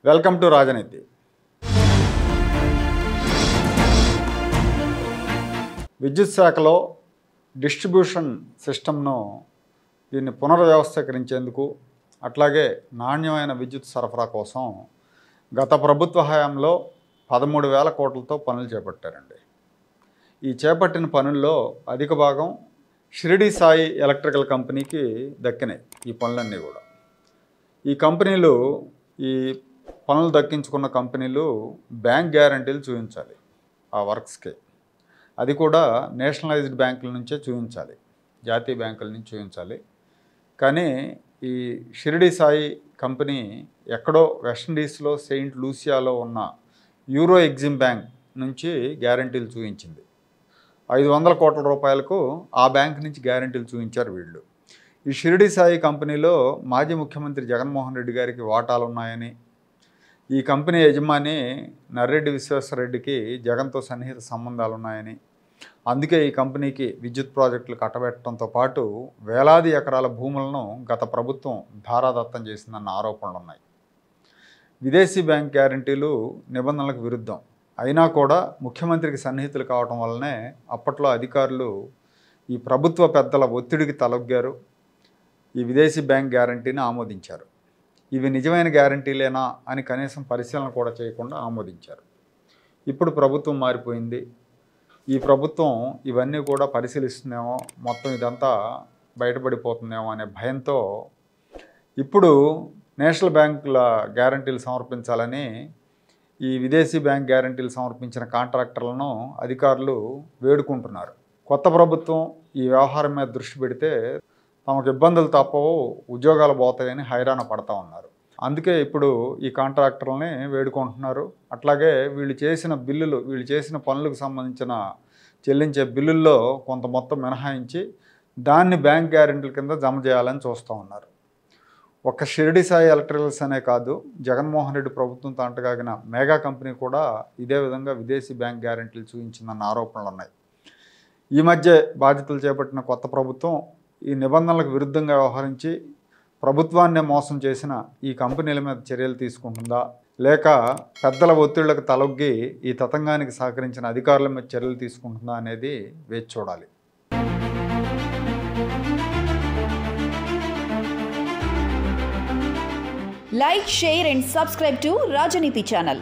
Welcome to రాజనీతి. విద్యుత్ శాఖలో డిస్ట్రిబ్యూషన్ సిస్టమ్ను దీన్ని పునర్వ్యవస్థీకరించేందుకు అట్లాగే నాణ్యమైన విద్యుత్ సరఫరా కోసం గత ప్రభుత్వ హయాంలో 13,000 కోట్లతో పనులు చేపట్టారండి. ఈ చేపట్టిన పనుల్లో అధిక భాగం షిరిడి సాయి ఎలక్ట్రికల్ కంపెనీకి దక్కినాయి. ఈ పనులన్నీ కూడా ఈ కంపెనీలు ఈ పనులు దక్కించుకున్న కంపెనీలు బ్యాంక్ గ్యారంటీలు చూపించాలి ఆ వర్క్స్కి. అది కూడా నేషనలైజ్డ్ బ్యాంకుల నుంచే చూపించాలి, జాతీయ బ్యాంకుల నుంచి చూపించాలి. కానీ ఈ షిరిడి సాయి కంపెనీ ఎక్కడో వెస్టిండీస్లో సెయింట్ లూసియాలో ఉన్న యూరో ఎగ్జిమ్ బ్యాంక్ నుంచి గ్యారంటీలు చూపించింది. 500 కోట్ల రూపాయలకు ఆ బ్యాంక్ నుంచి గ్యారంటీలు చూపించారు వీళ్ళు. ఈ షిరిడి సాయి కంపెనీలో మాజీ ముఖ్యమంత్రి జగన్మోహన్ రెడ్డి గారికి వాటాలు ఉన్నాయని, ఈ కంపెనీ యజమాని నర్రెడ్డి విశ్వేశ్వరరెడ్డికి జగన్తో సన్నిహిత సంబంధాలు ఉన్నాయని, అందుకే ఈ కంపెనీకి విద్యుత్ ప్రాజెక్టులు కట్టబెట్టడంతో పాటు వేలాది ఎకరాల భూములను గత ప్రభుత్వం ధారాదత్తం చేసిందన్న ఆరోపణలు ఉన్నాయి. విదేశీ బ్యాంక్ గ్యారంటీలు నిబంధనలకు విరుద్ధం అయినా కూడా ముఖ్యమంత్రికి సన్నిహితులు కావటం వల్లనే అప్పట్లో అధికారులు ఈ ప్రభుత్వ పెద్దల ఒత్తిడికి తలొగ్గారు, ఈ విదేశీ బ్యాంక్ గ్యారంటీని ఆమోదించారు. ఇవి నిజమైన గ్యారంటీలేనా అని కనీసం పరిశీలన కూడా చేయకుండా ఆమోదించారు. ఇప్పుడు ప్రభుత్వం మారిపోయింది. ఈ ప్రభుత్వం ఇవన్నీ కూడా పరిశీలిస్తుందేమో, మొత్తం ఇదంతా బయటపడిపోతుందేమో అనే భయంతో ఇప్పుడు నేషనల్ బ్యాంకుల గ్యారంటీలు సమర్పించాలని ఈ విదేశీ బ్యాంక్ గ్యారంటీలు సమర్పించిన కాంట్రాక్టర్లను అధికారులు వేడుకుంటున్నారు. కొత్త ప్రభుత్వం ఈ వ్యవహారం మీద దృష్టి పెడితే తమకు ఇబ్బందులు తప్పవు, ఉద్యోగాలు పోతాయని హైరాణ పడతా ఉన్నారు. అందుకే ఇప్పుడు ఈ కాంట్రాక్టర్లని వేడుకుంటున్నారు. అట్లాగే వీళ్ళు చేసిన పనులకు సంబంధించిన చెల్లించే బిల్లుల్లో కొంత మొత్తం మినహాయించి దాన్ని బ్యాంక్ గ్యారెంటీల కింద జమ చేయాలని చూస్తూ ఉన్నారు. ఒక్క షిరిడి సాయి ఎలక్ట్రికల్స్ అనే కాదు, జగన్మోహన్ రెడ్డి ప్రభుత్వంతో అంటగాగిన మెగా కంపెనీ కూడా ఇదే విధంగా విదేశీ బ్యాంక్ గ్యారెంటీలు చూపించిందన్న ఆరోపణలు ఉన్నాయి. ఈ మధ్య బాధ్యతలు చేపట్టిన కొత్త ప్రభుత్వం ఈ నిబంధనలకు విరుద్ధంగా వ్యవహరించి ప్రభుత్వాన్నే మోసం చేసిన ఈ కంపెనీల మీద చర్యలు తీసుకుంటుందా, లేక పెద్దల ఒత్తిళ్లకు తలొగ్గి ఈ తతంగానికి సహకరించిన అధికారుల మీద చర్యలు తీసుకుంటుందా అనేది వేచి చూడాలి. Like, share and subscribe to Rajaniti channel.